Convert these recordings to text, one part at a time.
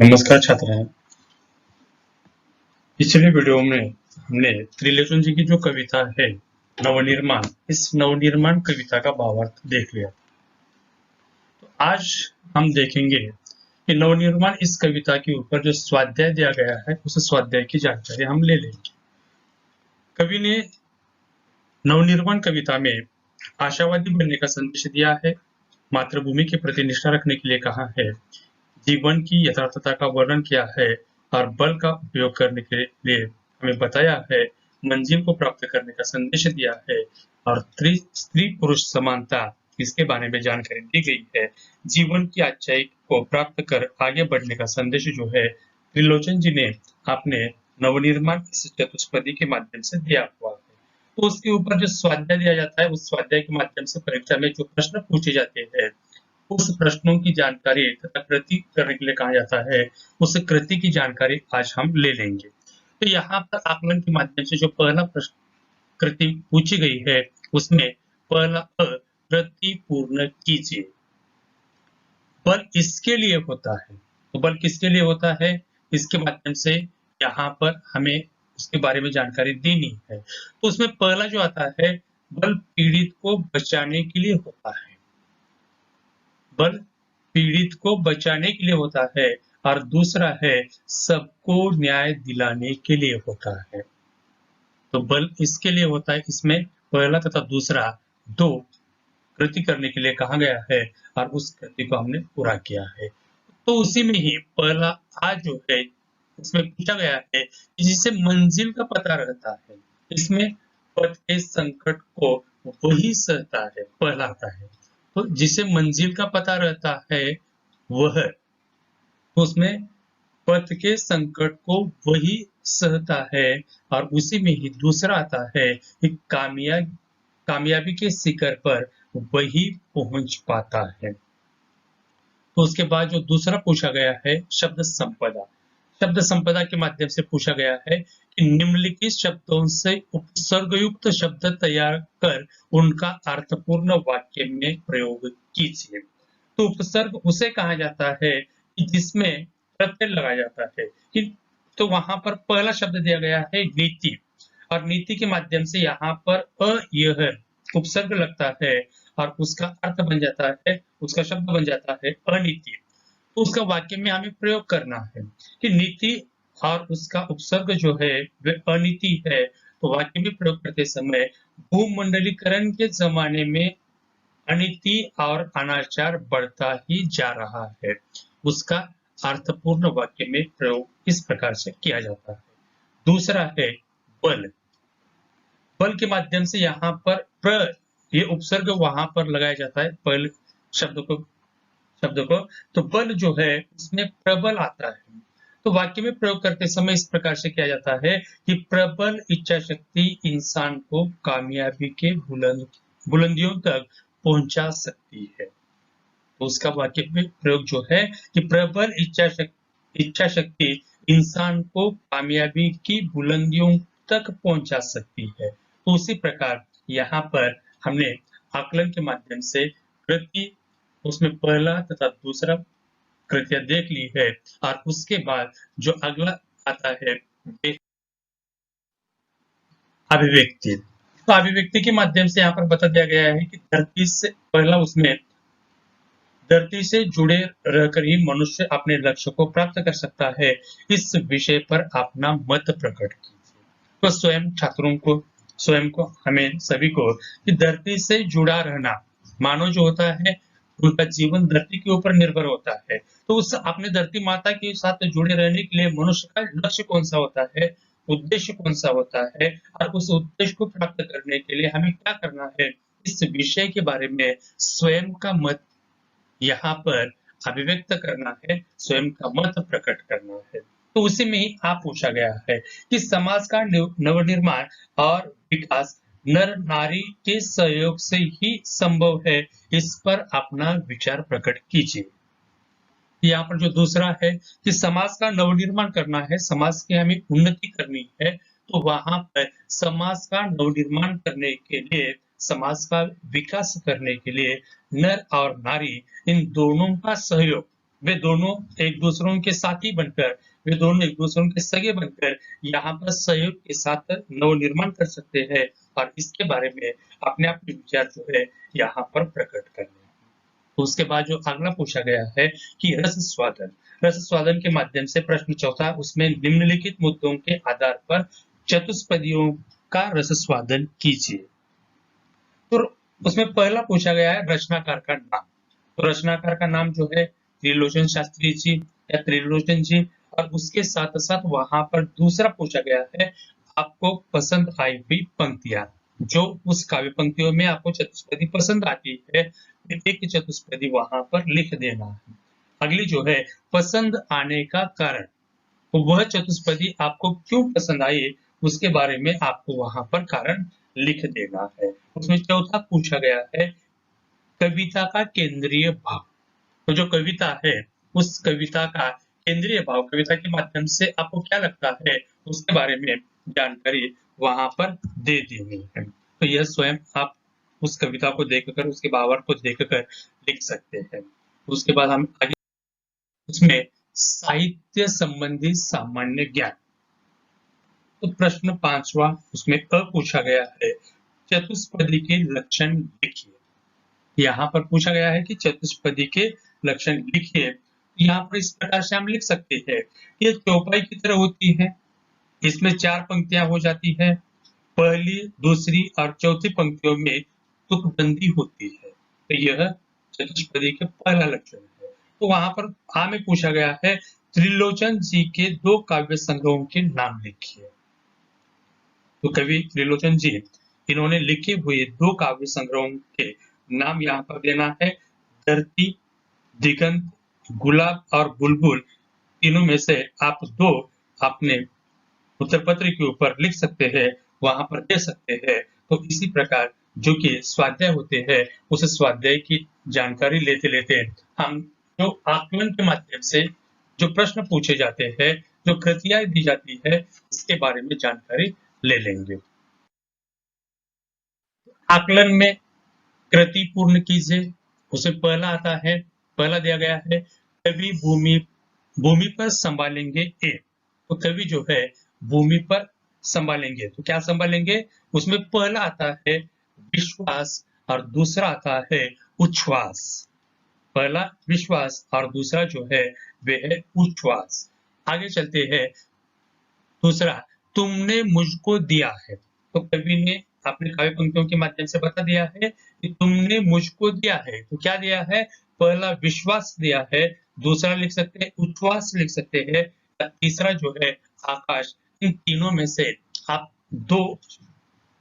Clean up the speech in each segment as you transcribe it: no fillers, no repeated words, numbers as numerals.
नमस्कार छात्र हैं। पिछले वीडियो में हमने त्रिलोचन जी की जो कविता है नवनिर्माण, इस नवनिर्माण कविता का भावार्थ देख लिया। तो आज हम देखेंगे कि नवनिर्माण इस कविता के ऊपर जो स्वाध्याय दिया गया है उस स्वाध्याय की जानकारी हम ले लेंगे। कवि ने नवनिर्माण कविता में आशावादी बनने का संदेश दिया है, मातृभूमि के प्रति निष्ठा रखने के लिए कहा है, जीवन की यथार्थता का वर्णन किया है और बल का उपयोग करने के लिए हमें बताया है, मंजिल को प्राप्त करने का संदेश दिया है और स्त्री पुरुष समानता इसके बारे में जानकारी दी गई है। जीवन की अच्छाई को प्राप्त कर आगे बढ़ने का संदेश जो है त्रिलोचन जी ने अपने नवनिर्माण इस चतुष्पदी के माध्यम से दिया हुआ है। तो उसके ऊपर जो स्वाध्याय दिया जाता है उस स्वाध्याय के माध्यम से परीक्षा में जो प्रश्न पूछे जाते हैं उस प्रश्नों की जानकारी तथा कृति करने के लिए कहा जाता है, उस कृति की जानकारी आज हम ले लेंगे। तो यहाँ पर आकलन के माध्यम से जो पहला प्रश्न कृति पूछी गई है उसमें पहला कृति पूर्ण कीजिए। बल इसके लिए होता है, तो बल किसके लिए होता है इसके माध्यम से यहाँ पर हमें उसके बारे में जानकारी देनी है। तो उसमें पहला जो आता है, बल पीड़ित को बचाने के लिए होता है। बल पीड़ित को बचाने के लिए होता है और दूसरा है सबको न्याय दिलाने के लिए होता है। तो बल इसके लिए होता है, इसमें पहला तथा दूसरा दो कृति करने के लिए कहा गया है और उस कृति को हमने पूरा किया है। तो उसी में ही पहला आज जो है इसमें पूछा गया है कि जिसे मंजिल का पता रहता है, इसमें पथ के संकट को वही सहता है, पहला आता है। तो जिसे मंजिल का पता रहता है वह, तो उसमें पथ के संकट को वही सहता है और उसी में ही दूसरा आता है कि कामयाबी के शिखर पर वही पहुंच पाता है। तो उसके बाद जो दूसरा पूछा गया है शब्द संपदा, शब्द संपदा के माध्यम से पूछा गया है कि निम्नलिखित शब्दों से उपसर्गयुक्त शब्द तैयार कर उनका अर्थपूर्ण वाक्य में प्रयोग कीजिए। तो उपसर्ग उसे कहा जाता है कि जिसमें प्रत्यय लगाया जाता है कि, तो वहां पर पहला शब्द दिया गया है नीति और नीति के माध्यम से यहाँ पर यह उपसर्ग लगता है और उसका अर्थ बन जाता है, उसका शब्द बन जाता है अनीति। तो उसका वाक्य में हमें प्रयोग करना है कि नीति और उसका उपसर्ग जो है वह अनीति है। तो वाक्य में प्रयोग करते समय भूमंडलीकरण के जमाने में अनीति और अनाचार बढ़ता ही जा रहा है, उसका अर्थपूर्ण वाक्य में प्रयोग इस प्रकार से किया जाता है। दूसरा है बल, बल के माध्यम से यहाँ पर ये उपसर्ग वहां पर लगाया जाता है पहले शब्द को, तो बल जो है उसमें प्रबल आता है। तो वाक्य में प्रयोग करते समय इस प्रकार से किया जाता है कि प्रबल इच्छा शक्ति इंसान को कामयाबी के बुलंदियों तक पहुंचा सकती है। तो उसका वाक्य में प्रयोग जो है कि प्रबल इच्छा शक्ति इंसान को कामयाबी की बुलंदियों तक पहुंचा सकती है। तो उसी प्रकार यहाँ पर हमने आकलन के माध्यम से कृति, उसमें पहला तथा दूसरा कृतियां देख ली है और उसके बाद जो अगला आता है अभिव्यक्ति। तो अभिव्यक्ति के माध्यम से यहाँ पर बता दिया गया है कि धरती से पहला उसमें धरती से जुड़े रहकर ही मनुष्य अपने लक्ष्य को प्राप्त कर सकता है, इस विषय पर अपना मत प्रकट कीजिए। तो स्वयं को हमें सभी को कि धरती से जुड़ा रहना, मानव जो होता है उनका जीवन धरती के ऊपर निर्भर होता है। तो उस अपने धरती माता के साथ जुड़े रहने के लिए मनुष्य का लक्ष्य कौन सा होता है, उद्देश्य कौन सा होता है और उस उद्देश्य को प्राप्त करने के लिए हमें क्या करना है, इस विषय के बारे में स्वयं का मत यहाँ पर अभिव्यक्त करना है, स्वयं का मत प्रकट करना है। तो उसी में ही आप पूछा गया है कि समाज का नवनिर्माण और विकास नर नारी के सहयोग से ही संभव है, इस पर अपना विचार प्रकट कीजिए। यहाँ पर जो दूसरा है कि समाज का नवनिर्माण करना है, समाज की हमें उन्नति करनी है, तो वहां पर समाज का नवनिर्माण करने के लिए, समाज का विकास करने के लिए नर और नारी इन दोनों का सहयोग वे दोनों एक दूसरों के साथी बनकर, वे दोनों एक दूसरों के सगे बनकर यहाँ पर सहयोग के साथ नवनिर्माण कर सकते हैं और इसके बारे में अपने आप के विचार जो है यहाँ पर प्रकट करने हैं। तो उसके बाद जो अगला पूछा गया है कि रस स्वादन के माध्यम से प्रश्न चौथा, उसमें निम्नलिखित मुद्दों के आधार पर चतुष्पदियों का रस स्वादन कीजिए। तो उसमें पहला पूछा गया है रचनाकार का नाम। तो रचनाकार का नाम जो है त्रिलोचन शास्त्री जी या त्रिलोचन जी, और उसके साथ साथ वहां पर दूसरा पूछा गया है आपको पसंद आई हुई पंक्तियां, जो उस काव्य पंक्तियों में आपको चतुष्पदी पसंद आती है, एक चतुष्पदी वहां पर लिख देना है। अगली जो है पसंद आने का कारण, तो वह चतुष्पदी आपको क्यों पसंद आई उसके बारे में आपको वहां पर कारण लिख देना है। उसमें चौथा पूछा गया है कविता का केंद्रीय भाव। तो जो कविता है उस कविता का केंद्रीय भाव, कविता के माध्यम से आपको क्या लगता है उसके बारे में जानकारी वहां पर दे देनी है। तो यह स्वयं आप उस कविता को देखकर, उसके भावार्थ को देखकर लिख सकते हैं। उसके बाद हम आगे उसमें साहित्य संबंधी सामान्य ज्ञान। तो प्रश्न पांचवा उसमें पूछा गया है चतुष्पदी के लक्षण लिखिए। यहाँ पर पूछा गया है कि चतुष्पदी के लक्षण लिखिए। यहाँ पर इस प्रकार से हम लिख सकते हैं कि ये चौपाई की तरह होती है, इसमें 4 पंक्तियां हो जाती है, पहली दूसरी और चौथी पंक्तियों में तुकबंदी होती है। तो यह चतुष्पदी के पहला लक्षण है। तो वहां पर आ में पूछा गया है त्रिलोचन जी के 2 काव्य संग्रहों के नाम लिखिए। तो कवि त्रिलोचन जी इन्होंने लिखे हुए 2 काव्य संग्रहों के नाम यहाँ पर देना है। धरती, दिगंत, गुलाब और बुलबुल, तीनों में से आप 2 अपने उत्तर पत्र के ऊपर लिख सकते हैं, वहां पर दे सकते हैं। तो इसी प्रकार जो कि स्वाध्याय होते हैं, उस स्वाध्याय की जानकारी लेते लेते हम जो आकलन के माध्यम से जो प्रश्न पूछे जाते हैं, जो कृतियां दी जाती है, इसके बारे में जानकारी ले लेंगे। आकलन में कृति पूर्ण कीजिए, उसे पहला आता है, पहला दिया गया है कवि भूमि भूमि पर संभालेंगे एक। तो कवि जो है भूमि पर संभालेंगे, तो क्या संभालेंगे, उसमें पहला आता है विश्वास और दूसरा आता है उच्छ्वास। पहला विश्वास और दूसरा जो है वे है उच्छ्वास। आगे चलते हैं, दूसरा तुमने मुझको दिया है। तो कवि ने अपने काव्य पंक्तियों के माध्यम से बता दिया है कि तुमने मुझको दिया है। तो क्या दिया है, पहला विश्वास दिया है, दूसरा लिख सकते हैं उच्छ्वास लिख सकते हैं, तीसरा जो है आकाश। इन तीनों में से आप 2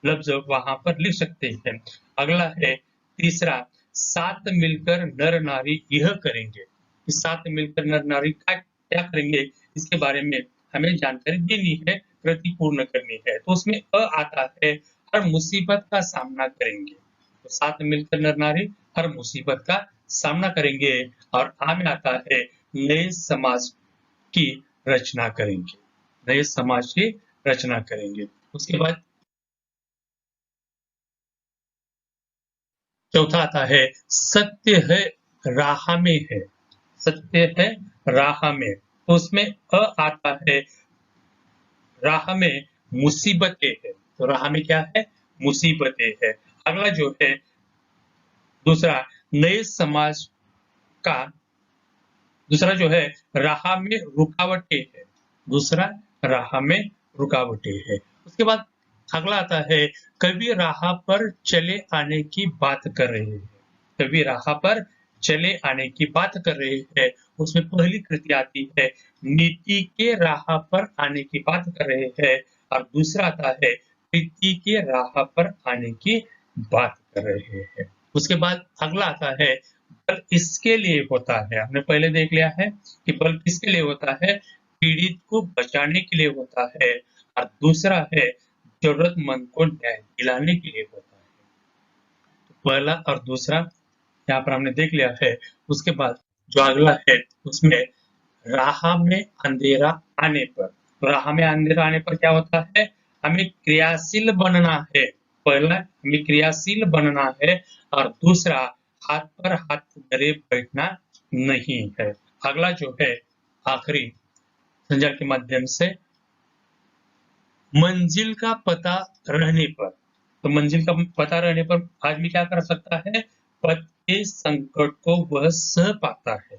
लफ्ज वहां पर लिख सकते हैं। अगला है तीसरा, साथ मिलकर नर नारी यह करेंगे। साथ मिलकर नर नारी क्या करेंगे इसके बारे में हमें जानकारी देनी है, प्रतिपूर्ण करनी है। तो उसमें आता है हर मुसीबत का सामना करेंगे। तो साथ मिलकर नर नारी हर मुसीबत का सामना करेंगे। और आ में आता है नए समाज की रचना करेंगे, नए समाज की रचना करेंगे। उसके बाद चौथा आता है सत्य है राह में है। सत्य है राह में, तो उसमें आता है राह में मुसीबतें है। तो राह में क्या है, मुसीबतें है। अगला जो है दूसरा नए समाज का, दूसरा जो है राह में रुकावटें है। दूसरा राह में रुकावटें है। उसके बाद अगला आता है कवि राह पर चले आने की बात कर रहे हैं। कवि राह पर चले आने की बात कर रहे हैं। उसमें पहली कृति आती है नीति के राह पर आने की बात कर रहे हैं, और दूसरा आता है प्रीति के राह पर आने की बात कर रहे हैं। उसके बाद अगला आता है बल इसके लिए होता है। हमने पहले देख लिया है कि बल किसके लिए होता है, पीड़ित को बचाने के लिए होता है, और दूसरा है जरूरतमंद को न्याय दिलाने के लिए होता है। तो पहला और दूसरा यहाँ पर हमने देख लिया है। उसके बाद जो अगला है उसमें राह में अंधेरा आने पर, तो राह में अंधेरा आने पर क्या होता है, हमें क्रियाशील बनना है। पहला हमें क्रियाशील बनना है, और दूसरा हाथ पर हाथ धरे बैठना नहीं है। अगला जो है आखिरी संज्ञा के माध्यम से मंजिल का पता रहने पर, तो मंजिल का पता रहने पर आदमी क्या कर सकता है, पथ के संकट को वह सह पाता है।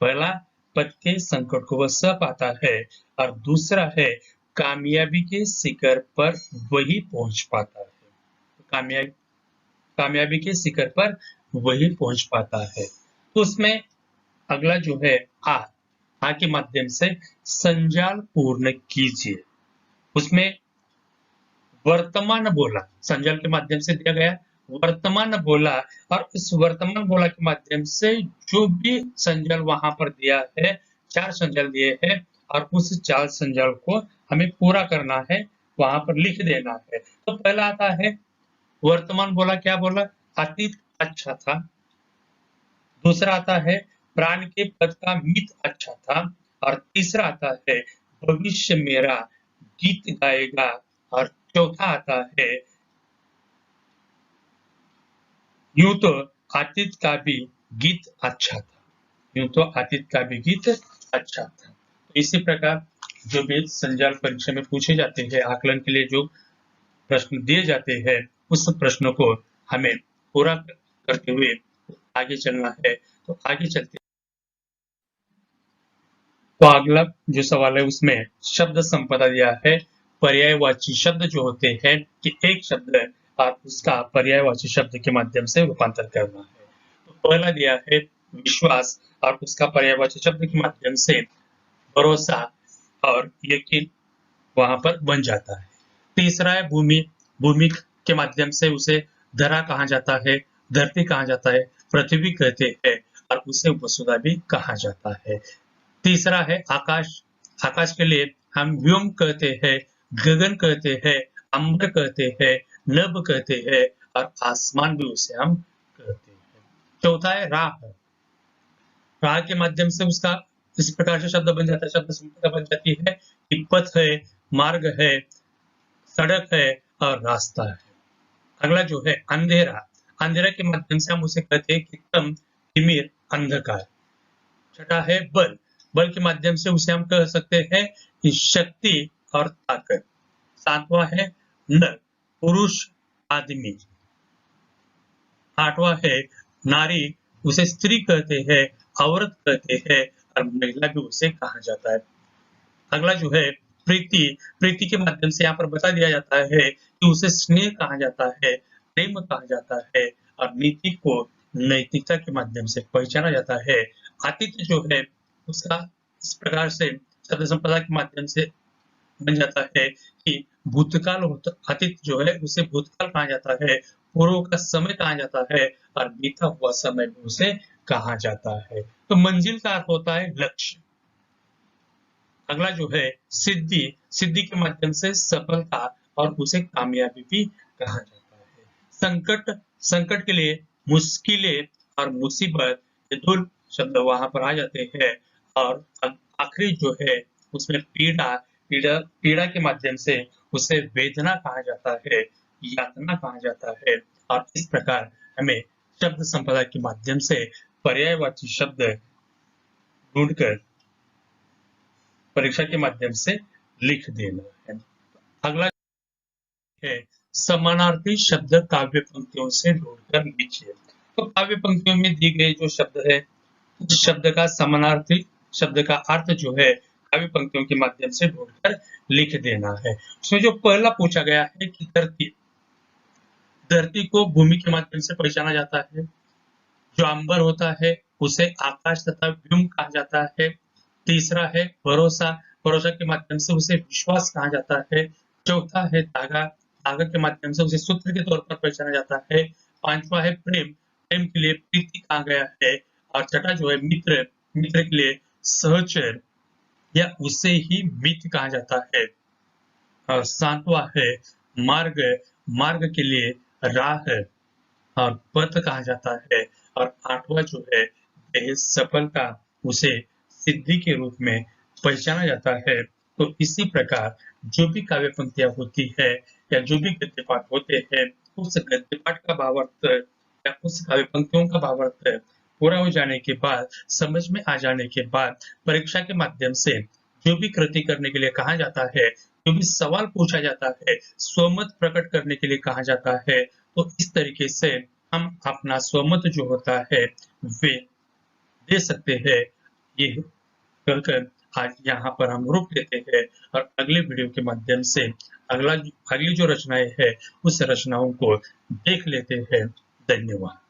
पहला, पथ के संकट को वह सह पाता है, और दूसरा है कामयाबी के शिखर पर वही पहुंच पाता है। कामयाबी के शिखर पर वही पहुंच पाता है। तो उसमें अगला जो है आ के माध्यम से संजाल पूर्ण कीजिए। उसमें वर्तमान बोला संजाल के माध्यम से दिया गया, वर्तमान बोला, और इस वर्तमान बोला के माध्यम से जो भी संजाल वहां पर दिया है, 4 संजाल दिए हैं, और उस 4 संजाल को हमें पूरा करना है, वहां पर लिख देना है। तो पहला आता है वर्तमान बोला, क्या बोला, अतीत अच्छा था। दूसरा आता है प्राण के पद का मित अच्छा था, और तीसरा आता है भविष्य मेरा गीत गाएगा, और चौथा आता है यूं तो अतीत का भी गीत अच्छा था। यूं तो अतीत का भी गीत अच्छा था। तो इसी प्रकार जो भी संजाल परीक्षा में पूछे जाते हैं, आकलन के लिए जो प्रश्न दिए जाते हैं, उस प्रश्नों को हमें पूरा करते हुए आगे चलना है। तो आगे चलते, तो अगला जो सवाल है उसमें शब्द संपदा दिया है। पर्यायवाची शब्द जो होते हैं कि एक शब्द है और उसका पर्यायवाची शब्द के माध्यम से रूपांतर करना है। तो पहला दिया है विश्वास, और उसका पर्यायवाची शब्द के माध्यम से भरोसा और यकीन वहां पर बन जाता है। तीसरा है भूमि, भूमि के माध्यम से उसे धरा कहा जाता है, धरती कहा जाता है, पृथ्वी कहते हैं, और उसे वसुधा भी कहा जाता है। तीसरा है आकाश, आकाश के लिए हम व्योम कहते हैं, गगन कहते हैं, अंबर कहते हैं, नभ कहते हैं, और आसमान भी उसे हम कहते हैं। चौथा है राह, राह के माध्यम से उसका इस प्रकार से शब्द बन जाता है, शब्द संपदा बन जाती है कि पथ है, मार्ग है, सड़क है, और रास्ता है। अगला जो है अंधेरा, अंधेरा के माध्यम से हम उसे कहते हैं कि कम, तिमिर, अंधकार। छठा है बल, बल के माध्यम से उसे हम कह सकते हैं कि शक्ति और ताकत। सातवां है नर, पुरुष, आदमी। आठवां है नारी, उसे स्त्री कहते हैं, औरत कहते हैं, और महिला भी उसे कहा जाता है। अगला जो है प्रीति, प्रीति के माध्यम से यहाँ पर बता दिया जाता है कि उसे स्नेह कहा जाता है, प्रेम कहा जाता है, और नीति को नैतिकता के माध्यम से पहचाना जाता है। आतिथ्य जो है उसका इस प्रकार से शब्द संपदा के माध्यम से बन जाता है कि भूतकाल होता, अतीत जो है उसे भूतकाल कहा जाता है, पूर्व का समय कहा जाता है, और बीता हुआ समय भी उसे कहा जाता है। तो मंजिल का अर्थ होता है लक्ष्य। अगला जो है सिद्धि, सिद्धि के माध्यम से सफलता और उसे कामयाबी भी कहा जाता है। संकट, संकट के लिए मुश्किलें और मुसीबत, ये दो शब्द वहां पर आ जाते हैं। और आखिरी जो है उसमें पीड़ा, पीड़ा, पीड़ा के माध्यम से उसे वेदना कहा जाता है, यातना कहा जाता है। और इस प्रकार हमें शब्द संपदा के माध्यम से पर्यायवाची शब्द ढूंढकर परीक्षा के माध्यम से लिख देना है। अगला है समानार्थी शब्द काव्य पंक्तियों से ढूंढकर लिखिए। तो काव्य पंक्तियों में दी गई जो शब्द है, उस शब्द का समानार्थी शब्द का अर्थ जो है काव्य पंक्तियों के माध्यम से ढूंढकर लिख देना है। उसमें जो पहला पूछा गया है कि धरती, धरती को भूमि के माध्यम से पहचाना जाता है। जो अंबर होता है उसे आकाश तथा व्योम कहा जाता है। तीसरा है भरोसा, भरोसा के माध्यम से उसे विश्वास कहा जाता है। चौथा है धागा, धागा के माध्यम से उसे सूत्र के तौर पर पहचाना जाता है। पांचवा है प्रेम, प्रेम के लिए प्रीति कहा गया है। और छठा जो है मित्र, मित्र के लिए सहचर या उसे ही मित्र कहा जाता है। और सातवां है मार्ग, मार्ग के लिए राह और पथ कहा जाता है। और आठवां जो है वह सफलता, उसे सिद्धि के रूप में पहचाना जाता है। तो इसी प्रकार जो भी काव्य पंक्तियां होती है या जो भी गद्य पाठ होते हैं, उस गद्य पाठ का भावार्थ या उस काव्य पंक्तियों का भावार्थ पूरा हो जाने के बाद, समझ में आ जाने के बाद, परीक्षा के माध्यम से जो भी कृति करने के लिए कहा जाता है, जो भी सवाल पूछा जाता है, स्वमत प्रकट करने के लिए कहा जाता है, तो इस तरीके से हम अपना स्वमत जो होता है वे दे सकते हैं। ये कहकर आज यहाँ पर हम रोक लेते हैं और अगले वीडियो के माध्यम से अगली जो रचनाएं है उस रचनाओं को देख लेते हैं। धन्यवाद।